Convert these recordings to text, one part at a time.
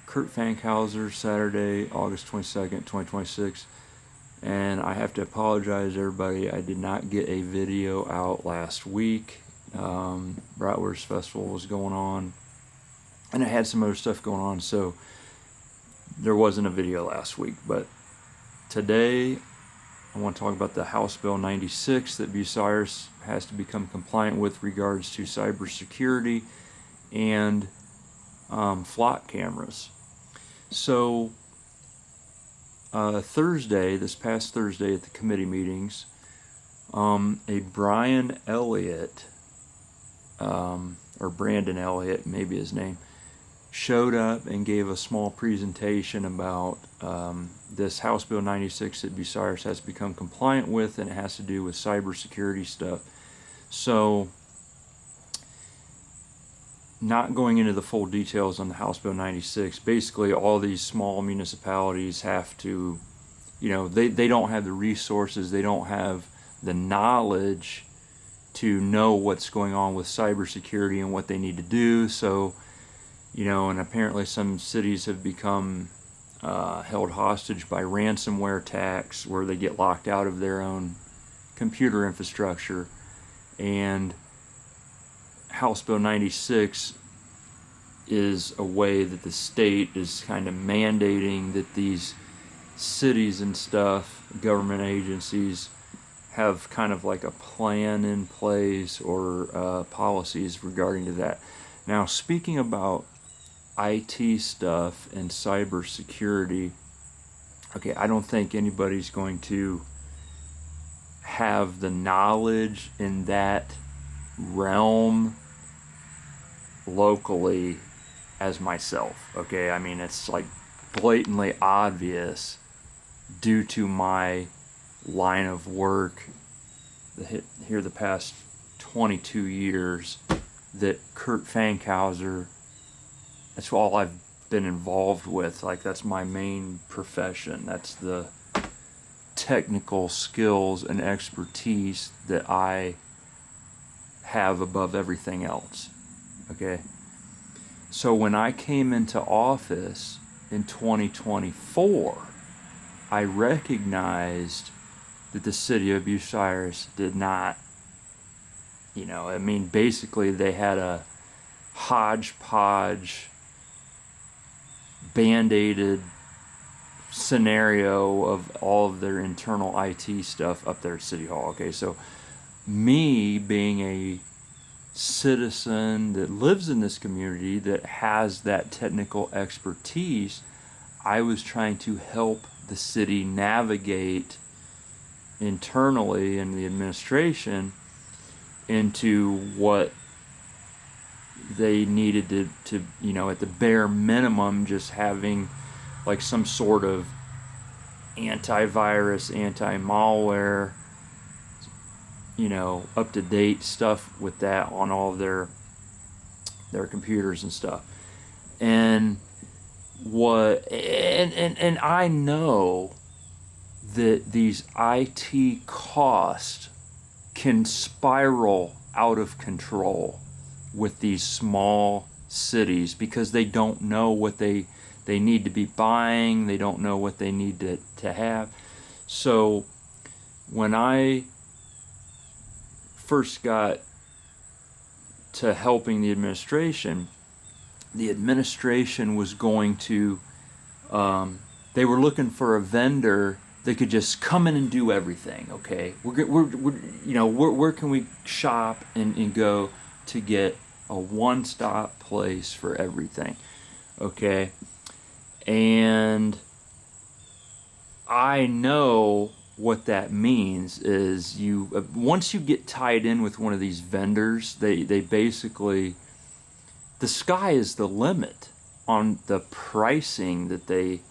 Kurt Fankhauser, Saturday, August 22nd, 2026. And I have to apologize, everybody. I did not get a video out last week. Bratwurst Festival was going on, and I had some other stuff going on, so there wasn't a video last week. But today, I want to talk about the House Bill 96 that Bucyrus has to become compliant with regards to cybersecurity and flock cameras. So this past Thursday at the committee meetings, a Brian Elliott, or Brandon Elliott, maybe his name, showed up and gave a small presentation about this House Bill 96 that Bucyrus has become compliant with, and it has to do with cybersecurity stuff. So, not going into the full details on the House Bill 96, basically all these small municipalities have to, they don't have the resources, they don't have the knowledge to know what's going on with cybersecurity and what they need to do. So, and apparently some cities have become held hostage by ransomware attacks where they get locked out of their own computer infrastructure. And House Bill 96 is a way that the state is kind of mandating that these cities and stuff, government agencies, have kind of like a plan in place or policies regarding to that. Now, speaking about IT stuff and cybersecurity, okay, I don't think anybody's going to have the knowledge in that realm locally as myself. Okay, I mean, it's like blatantly obvious due to my line of work here the past 22 years that Kurt Fankhauser, that's all I've been involved with. Like, that's my main profession. That's the technical skills and expertise that I have above everything else. Okay, so when I came into office in 2024, I recognized that the city of Bucyrus did not, basically they had a hodgepodge, band-aided scenario of all of their internal IT stuff up there at City Hall. Okay, so me being a citizen that lives in this community that has that technical expertise, I was trying to help the city navigate internally in the administration into what they needed to at the bare minimum, just having like some sort of antivirus, anti-malware, up-to-date stuff with that on all of their computers and stuff. And I know that these IT costs can spiral out of control with these small cities because they don't know what they need to be buying, they don't know what they need to have. So when I first got to helping the administration was going to, they were looking for a vendor that could just come in and do everything. Okay, where can we shop and go to get a one-stop place for everything? Okay, and I know what that means is once you get tied in with one of these vendors, they basically, the sky is the limit on the pricing that they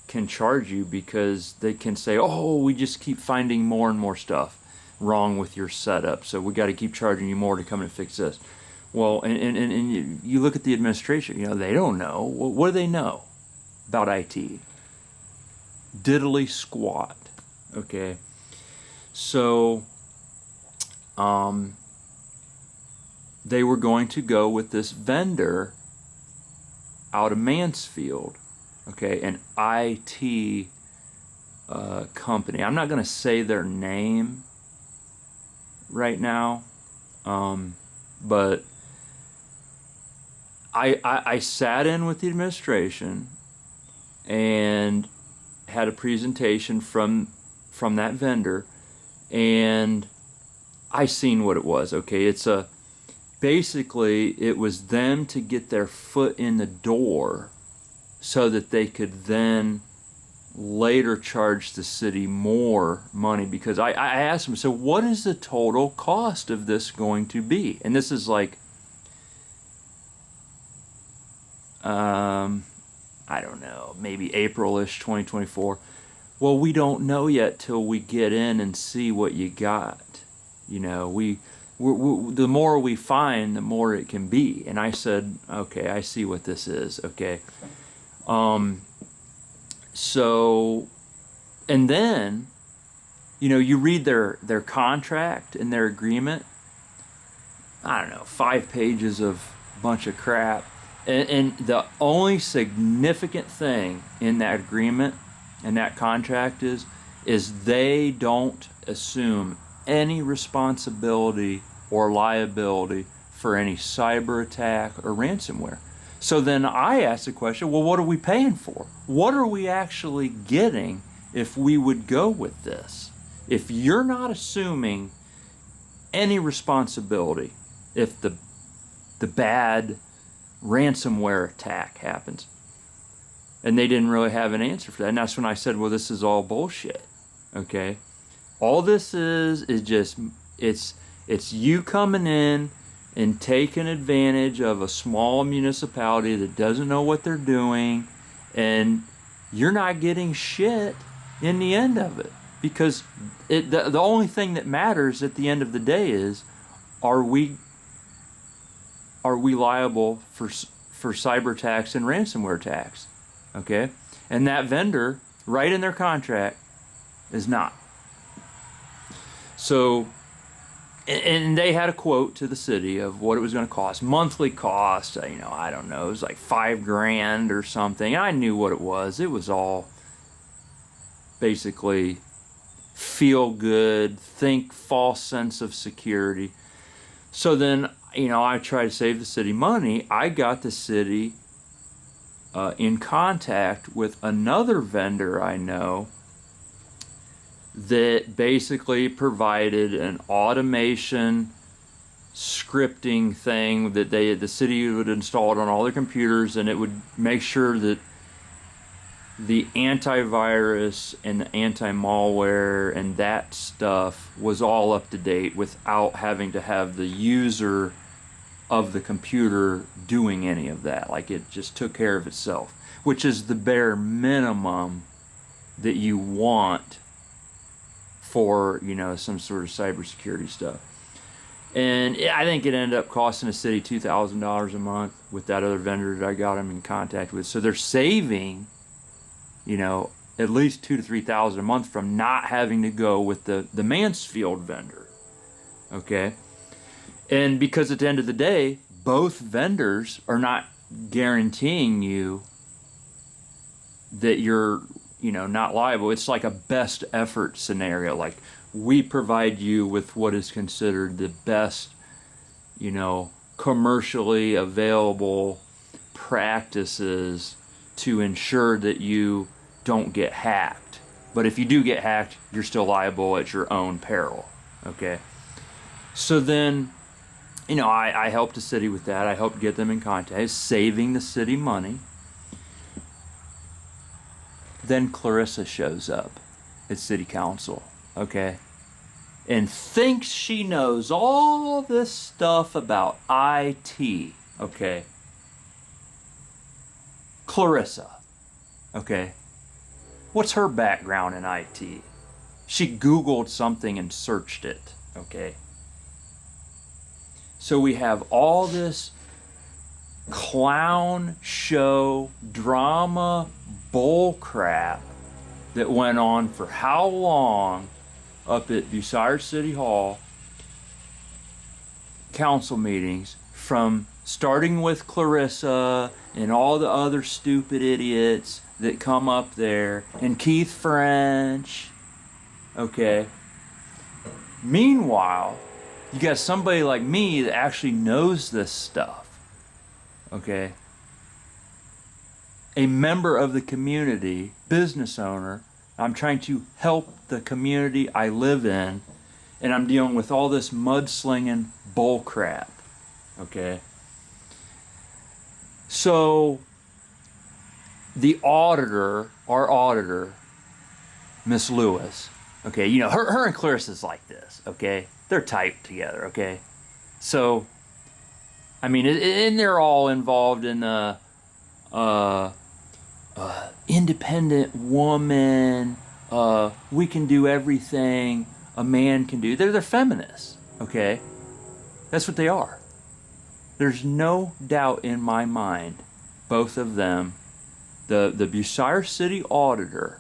can charge you, because they can say, oh, we just keep finding more and more stuff wrong with your setup, so we got to keep charging you more to come and fix this. Well, and you look at the administration, they don't know. What do they know about IT? Diddly squat. Okay, so they were going to go with this vendor out of Mansfield, okay, an IT company. I'm not going to say their name right now, but I sat in with the administration and had a presentation from that vendor, and I seen what it was. Okay, basically it was them to get their foot in the door so that they could then later charge the city more money, because I asked them, so what is the total cost of this going to be? And this is like, I don't know, maybe April-ish 2024. Well, we don't know yet till we get in and see what you got. You know, we the more we find, the more it can be. And I said, okay, I see what this is. Okay. So, and then, you know, you read their contract and their agreement. I don't know, 5 pages of bunch of crap. And the only significant thing in that agreement and that contract is they don't assume any responsibility or liability for any cyber attack or ransomware. So then I asked the question, well, what are we paying for? What are we actually getting if we would go with this? If you're not assuming any responsibility if the bad ransomware attack happens. And they didn't really have an answer for that. And that's when I said, well, this is all bullshit. Okay? All this is just, it's you coming in and taking advantage of a small municipality that doesn't know what they're doing, and you're not getting shit in the end of it. Because the only thing that matters at the end of the day is, are we liable for cyber attacks and ransomware attacks? Okay? And that vendor, right in their contract, is not. So, and they had a quote to the city of what it was going to cost. Monthly cost, you know, I don't know, it was like $5,000 or something. I knew what it was. It was all basically feel good, think false sense of security. So then, you know, I tried to save the city money. I got the city in contact with another vendor I know that basically provided an automation scripting thing that the city would install it on all their computers, and it would make sure that the antivirus and the anti-malware and that stuff was all up to date without having to have the user of the computer doing any of that. Like, it just took care of itself, which is the bare minimum that you want for, you know, some sort of cybersecurity stuff. And I think it ended up costing the city $2,000 a month with that other vendor that I got them in contact with. So they're saving, you know, at least $2,000 to $3,000 a month from not having to go with the Mansfield vendor. Okay? And because at the end of the day, both vendors are not guaranteeing you that you're, you know, not liable. It's like a best effort scenario. Like, we provide you with what is considered the best, you know, commercially available practices to ensure that you don't get hacked. But if you do get hacked, you're still liable at your own peril. Okay? So then, you know, I helped the city with that. I helped get them in contact, saving the city money. Then Clarissa shows up at city council, okay, and thinks she knows all this stuff about IT, okay. Clarissa, okay, what's her background in IT? She Googled something and searched it, okay. So we have all this clown show drama bull crap that went on for how long up at Bucyrus City Hall council meetings from starting with Clarissa and all the other stupid idiots that come up there, and Keith French, okay? Meanwhile, you got somebody like me that actually knows this stuff, okay? A member of the community, business owner. I'm trying to help the community I live in, and I'm dealing with all this mudslinging bull crap, okay? So the auditor, our auditor, Miss Lewis, okay, you know, her and Clarissa's like this, okay? They're tight together, okay? So, I mean, and they're all involved in independent woman, we can do everything a man can do. They're feminists, okay? That's what they are. There's no doubt in my mind, both of them, the Bucyrus City Auditor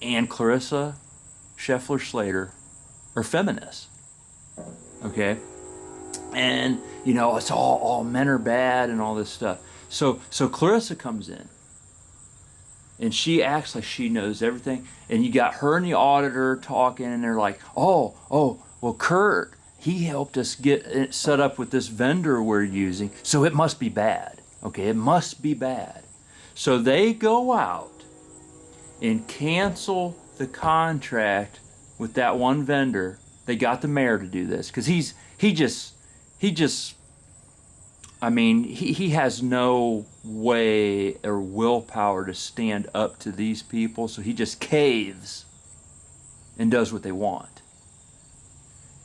and Clarissa Scheffler Slater are feminists, okay? And, you know, it's all men are bad and all this stuff. So Clarissa comes in, and she acts like she knows everything. And you got her and the auditor talking, and they're like, oh, well, Kurt, he helped us get it set up with this vendor we're using, so it must be bad. Okay, it must be bad. So they go out and cancel the contract with that one vendor. They got the mayor to do this because he just I mean, he has no way or willpower to stand up to these people, so he just caves and does what they want.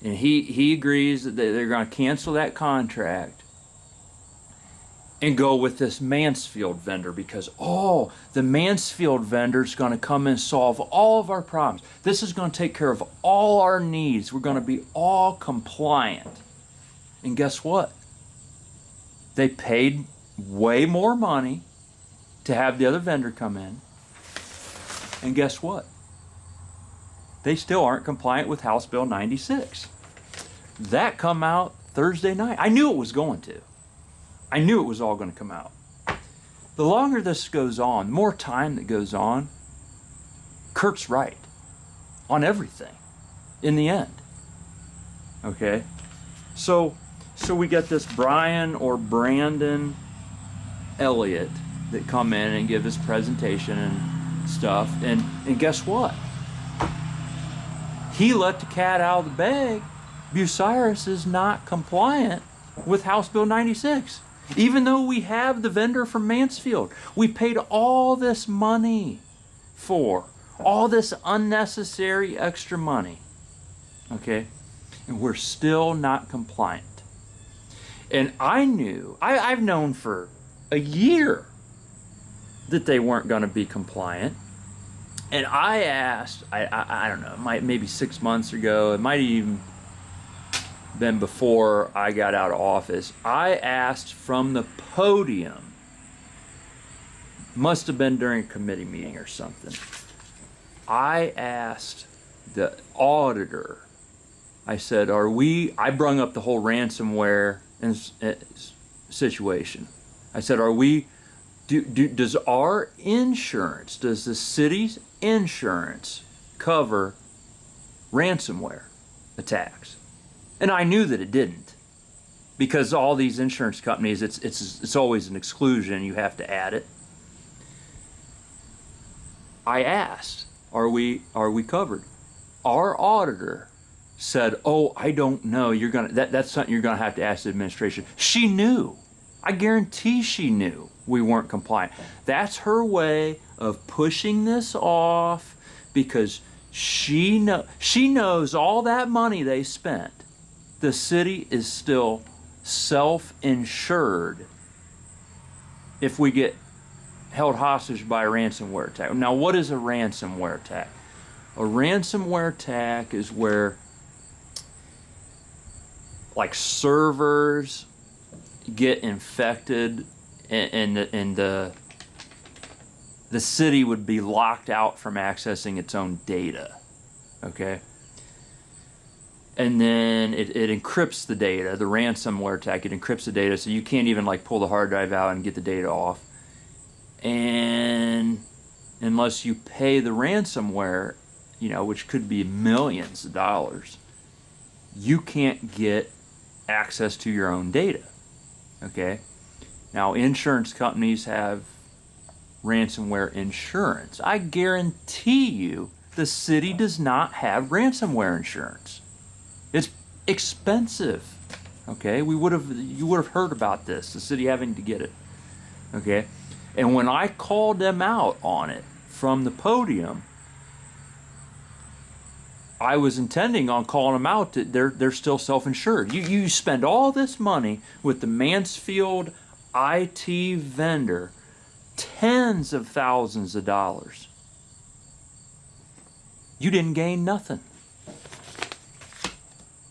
And he agrees that they're going to cancel that contract and go with this Mansfield vendor because, the Mansfield vendor is going to come and solve all of our problems. This is going to take care of all our needs. We're going to be all compliant. And guess what? They paid way more money to have the other vendor come in. And guess what? They still aren't compliant with House Bill 96. That come out Thursday night. I knew it was going to. I knew it was all going to come out. The longer this goes on, the more time that goes on, Kurt's right on everything in the end. Okay? So we got this Brian or Brandon Elliott that come in and give his presentation and stuff. And guess what? He let the cat out of the bag. Bucyrus is not compliant with House Bill 96. Even though we have the vendor from Mansfield. We paid all this money for. All this unnecessary extra money. Okay? And we're still not compliant. And I knew, I've known for a year that they weren't going to be compliant. And I asked, I don't know, maybe 6 months ago, it might even been before I got out of office, I asked from the podium, must have been during a committee meeting or something, I asked the auditor, I said, I brung up the whole ransomware situation. I said, does our insurance, does the city's insurance cover ransomware attacks? And I knew that it didn't, because all these insurance companies, it's always an exclusion. You have to add it. I asked, are we covered? Our auditor said, I don't know. That's something you're gonna have to ask the administration. She knew. I guarantee she knew we weren't compliant. That's her way of pushing this off because she knows all that money they spent. The city is still self-insured if we get held hostage by a ransomware attack. Now, what is a ransomware attack? A ransomware attack is where, like, servers get infected and the city would be locked out from accessing its own data. Okay? and then it encrypts the data. The ransomware attack, it encrypts the data, so you can't even like pull the hard drive out and get the data off. And unless you pay the ransomware, which could be millions of dollars, you can't get access to your own data. Okay? Now, insurance companies have ransomware insurance. I guarantee you the city does not have ransomware insurance. It's expensive. Okay? You would have heard about this, the city having to get it. Okay? And when I called them out on it from the podium, I was intending on calling them out that they're still self-insured. You spend all this money with the Mansfield IT vendor, tens of thousands of dollars. You didn't gain nothing.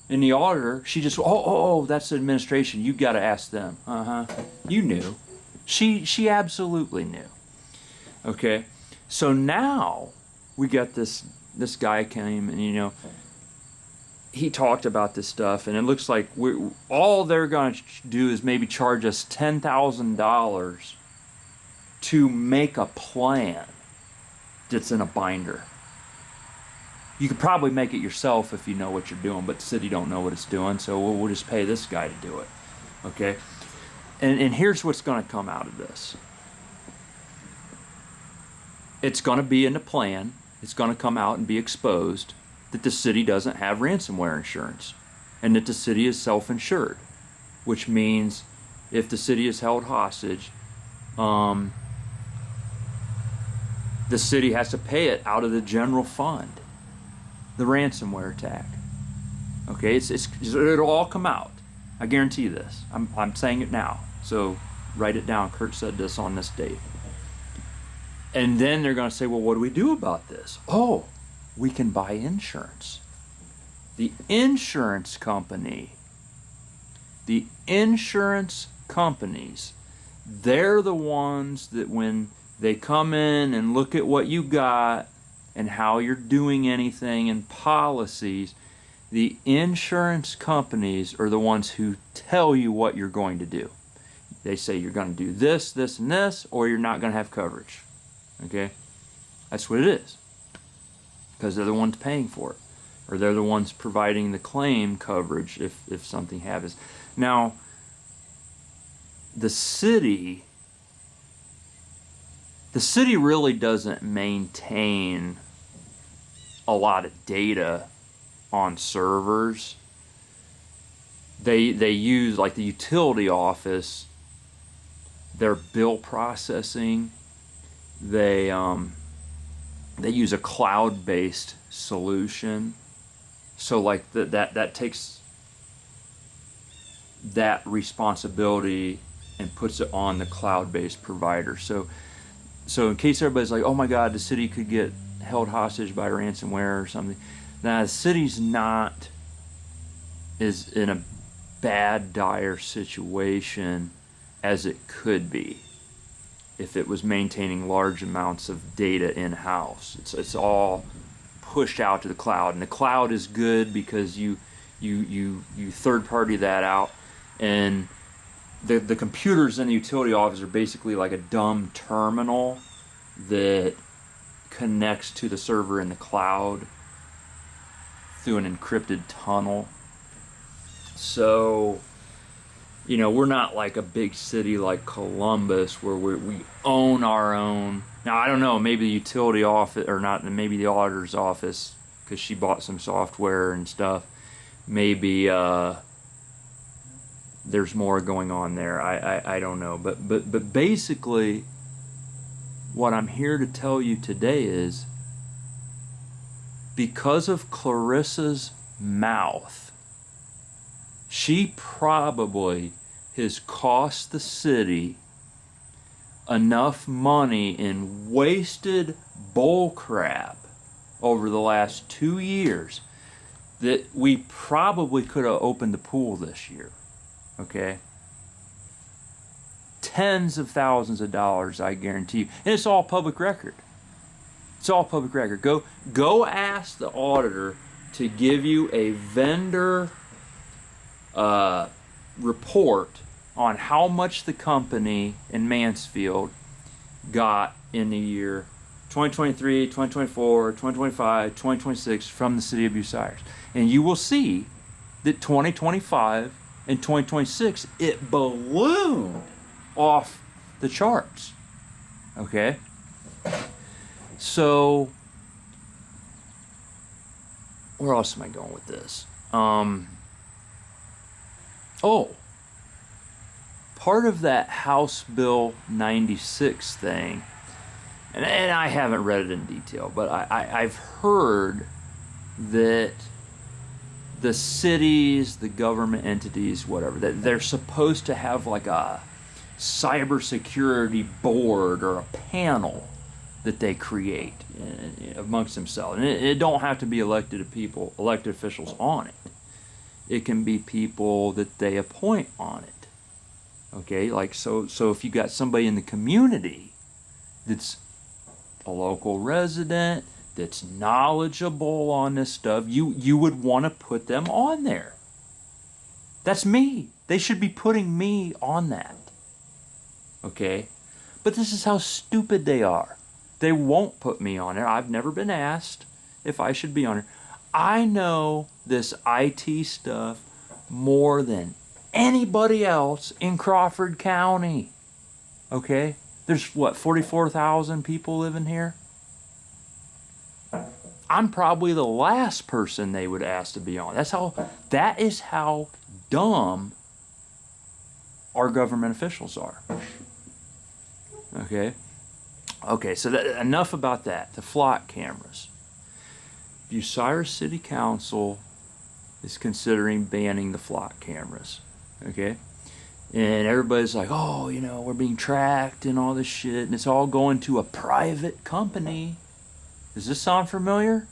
And the auditor, she just, oh, that's the administration. You got to ask them. You knew. She absolutely knew. Okay, so now we got this guy came and he talked about this stuff, and it looks like all they're going to do is maybe charge us $10,000 to make a plan that's in a binder. You could probably make it yourself if you know what you're doing, but the city don't know what it's doing, so we'll just pay this guy to do it. Okay? And here's what's going to come out of this. It's going to be in the plan. It's going to come out and be exposed that the city doesn't have ransomware insurance and that the city is self-insured, which means if the city is held hostage, the city has to pay it out of the general fund, the ransomware attack. Okay, it'll all come out. I guarantee you this. I'm saying it now. So write it down. Kurt said this on this date. And then they're going to say, well, what do we do about this? Oh, we can buy insurance. The insurance companies, they're the ones that when they come in and look at what you got and how you're doing anything and policies, the insurance companies are the ones who tell you what you're going to do. They say you're going to do this, this, and this, or you're not going to have coverage. Okay? That's what it is. Because they're the ones paying for it. Or they're the ones providing the claim coverage if something happens. Now, the city really doesn't maintain a lot of data on servers. They use, like the utility office, their bill processing. They use a cloud-based solution. So like that takes that responsibility and puts it on the cloud-based provider. So in case everybody's like, oh my God, the city could get held hostage by ransomware or something. Now the city's not is in a bad, dire situation as it could be if it was maintaining large amounts of data in-house. It's all pushed out to the cloud, and the cloud is good because you third-party that out, and the computers in the utility office are basically like a dumb terminal that connects to the server in the cloud through an encrypted tunnel. So, we're not like a big city like Columbus where we own our own. Now, I don't know, maybe the utility office, or not, maybe the auditor's office, because she bought some software and stuff, maybe there's more going on there. I don't know. But basically, what I'm here to tell you today is, because of Clarissa's mouth, she probably has cost the city enough money in wasted bull crap over the last 2 years that we probably could have opened the pool this year. Okay? Tens of thousands of dollars, I guarantee you. And it's all public record. It's all public record. Go ask the auditor to give you a vendor report on how much the company in Mansfield got in the year 2023, 2024, 2025, 2026 from the city of Bucyrus. And you will see that 2025 and 2026, it ballooned off the charts. Okay? So, where else am I going with this? Part of that House Bill 96 thing, and I haven't read it in detail, but I've heard that the cities, the government entities, whatever, that they're supposed to have like a cybersecurity board or a panel that they create amongst themselves. And it don't have to be elected officials on it. It can be people that they appoint on it. Okay, like so if you got somebody in the community that's a local resident, that's knowledgeable on this stuff, you would want to put them on there. That's me. They should be putting me on that. Okay? But this is how stupid they are. They won't put me on there. I've never been asked if I should be on it. I know this IT stuff more than anybody else in Crawford County. Okay? There's 44,000 people living here? I'm probably the last person they would ask to be on. That is how dumb our government officials are. Okay? Okay, so enough about that. The flock cameras. Bucyrus City Council is considering banning the flock cameras. Okay? And everybody's like, oh, we're being tracked and all this shit, and it's all going to a private company. Does this sound familiar?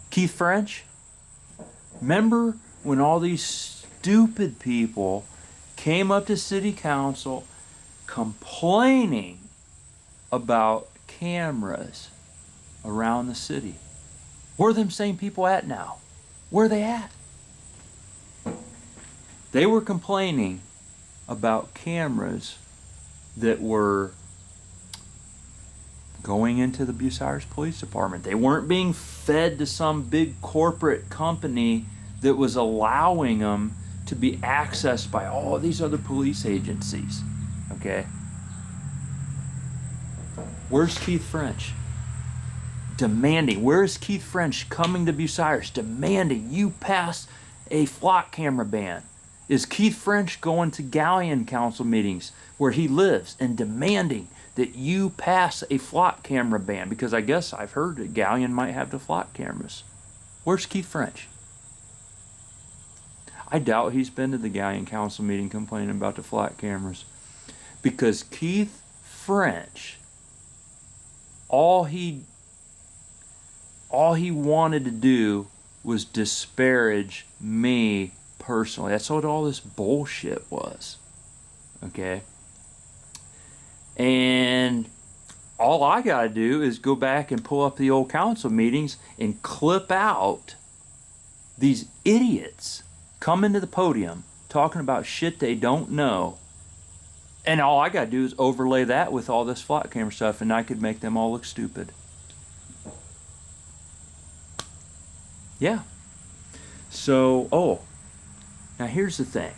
Keith French? Remember when all these stupid people came up to City Council complaining about cameras around the city? Where are them same people at now? Where are they at? They were complaining about cameras that were going into the Bucyrus Police Department. They weren't being fed to some big corporate company that was allowing them to be accessed by all these other police agencies. Okay? Where's Keith French? Where's Keith French coming to Bucyrus demanding you pass a flock camera ban? Is Keith French going to Galleon Council meetings where he lives and demanding that you pass a flock camera ban? Because I guess I've heard that Galleon might have the flock cameras. Where's Keith French? I doubt he's been to the Galleon Council meeting complaining about the flock cameras. Because Keith French, all he wanted to do was disparage me personally. That's what all this bullshit was. Okay? And all I got to do is go back and pull up the old council meetings and clip out these idiots coming to the podium talking about shit they don't know. And all I got to do is overlay that with all this flock camera stuff, and I could make them all look stupid. Yeah. So, now here's the thing.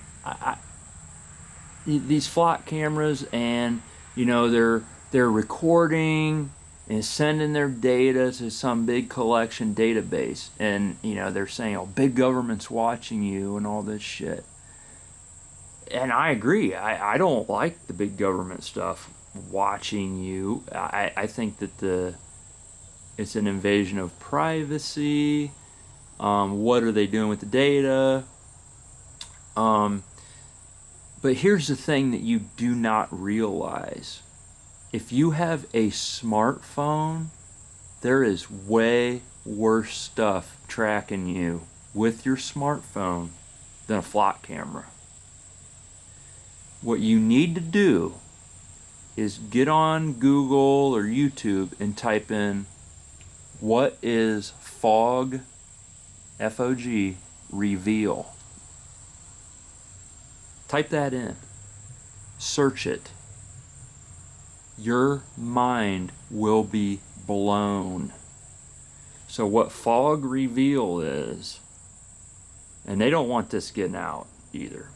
These flock cameras, and they're recording and sending their data to some big collection database, and they're saying, oh, big government's watching you and all this shit. And I agree. I don't like the big government stuff watching you. I think that it's an invasion of privacy. What are they doing with the data? But here's the thing that you do not realize. If you have a smartphone, there is way worse stuff tracking you with your smartphone than a flock camera. What you need to do is get on Google or YouTube and type in, what is fog FOG, reveal. Type that in. Search it. Your mind will be blown. So what fog reveal is, and they don't want this getting out either.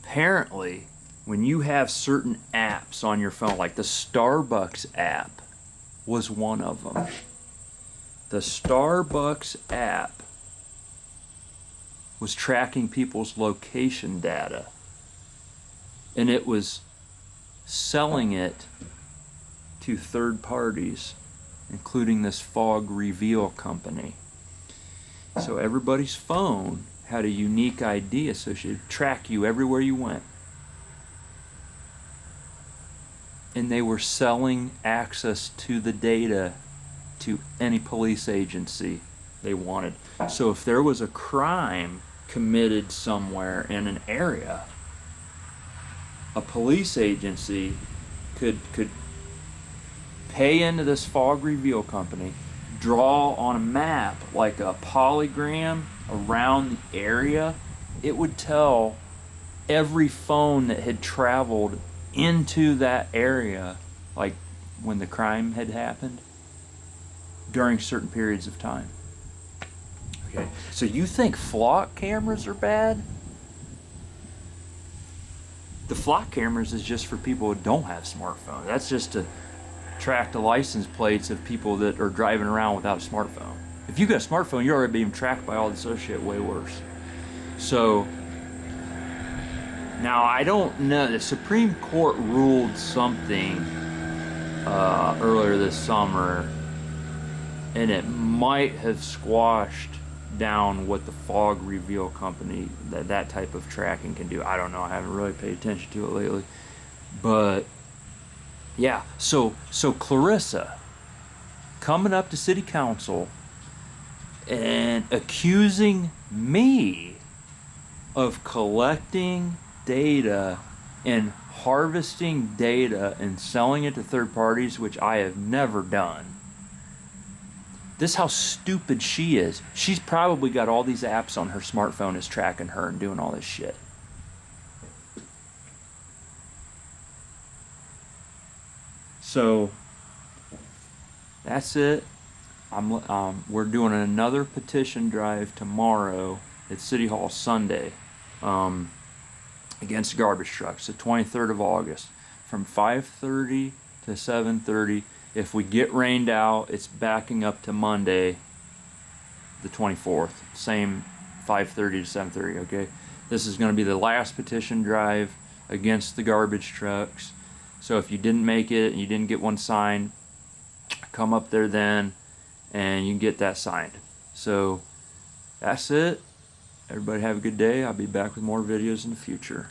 Apparently, when you have certain apps on your phone, like the Starbucks app was one of them. The Starbucks app was tracking people's location data, and it was selling it to third parties, including this fog reveal company. So everybody's phone had a unique ID associated, track you everywhere you went. And they were selling access to the data to any police agency they wanted. So if there was a crime committed somewhere in an area, a police agency could pay into this fog reveal company, draw on a map like a polygram around the area. It would tell every phone that had traveled into that area, like when the crime had happened, during certain periods of time. Okay, so you think flock cameras are bad? The flock cameras is just for people who don't have smartphones. That's just to track the license plates of people that are driving around without a smartphone. If you got a smartphone, you're already being tracked by all the associated way worse. So now I don't know. The Supreme Court ruled something earlier this summer, and it might have squashed down what the fog reveal company, that type of tracking can do. I don't know. I haven't really paid attention to it lately, but yeah. So Clarissa coming up to city council and accusing me of collecting data and harvesting data and selling it to third parties, which I have never done. This is how stupid she is. She's probably got all these apps on her smartphone is tracking her and doing all this shit. So that's it. We're doing another petition drive tomorrow at City Hall Sunday against garbage trucks, the 23rd of August, from 5:30 to 7:30. If we get rained out, it's backing up to Monday, the 24th. Same 5:30 to 7:30, okay? This is going to be the last petition drive against the garbage trucks. So if you didn't make it and you didn't get one signed, come up there then and you can get that signed. So that's it. Everybody have a good day. I'll be back with more videos in the future.